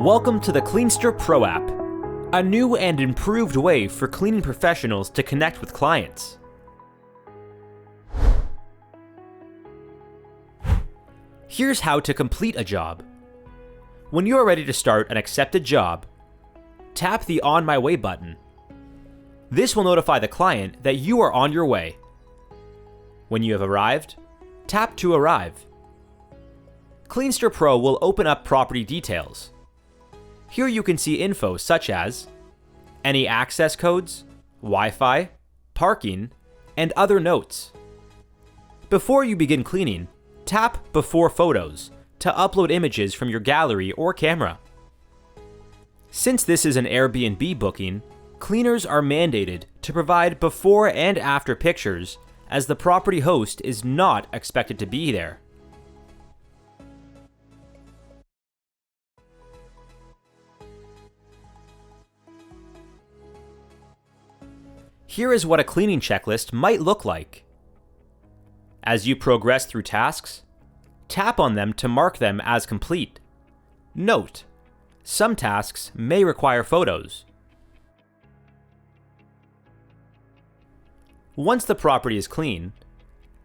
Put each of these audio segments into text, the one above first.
Welcome to the CleansterPro app, a new and improved way for cleaning professionals to connect with clients. Here's how to complete a job. When you are ready to start an accepted job, tap the On My Way button. This will notify the client that you are on your way. When you have arrived, tap to Arrive. CleansterPro will open up property details. Here you can see info such as any access codes, Wi-Fi, parking, and other notes. Before you begin cleaning, tap Before Photos to upload images from your gallery or camera. Since this is an Airbnb booking, cleaners are mandated to provide before and after pictures, as the property host is not expected to be there. Here is what a cleaning checklist might look like. As you progress through tasks, tap on them to mark them as complete. Note: some tasks may require photos. Once the property is clean,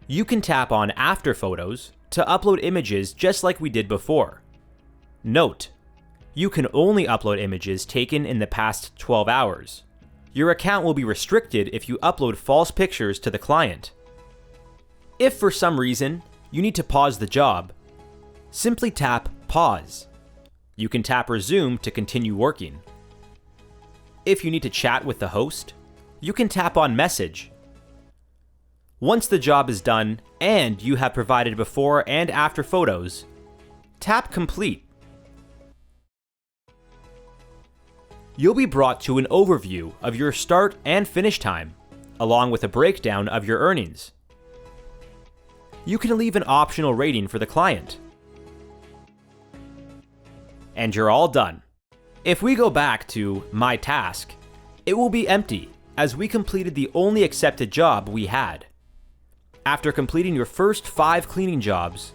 you can tap on After Photos to upload images just like we did before. Note: you can only upload images taken in the past 12 hours. Your account will be restricted if you upload false pictures to the client. If for some reason you need to pause the job, simply tap Pause. You can tap Resume to continue working. If you need to chat with the host, you can tap on Message. Once the job is done and you have provided before and after photos, tap Complete. You'll be brought to an overview of your start and finish time, along with a breakdown of your earnings. You can leave an optional rating for the client. And you're all done. If we go back to My Task, it will be empty, as we completed the only accepted job we had. After completing your first 5 cleaning jobs,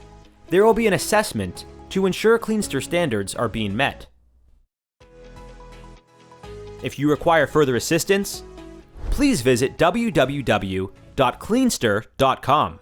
there will be an assessment to ensure Cleanster standards are being met. If you require further assistance, please visit www.cleanster.com.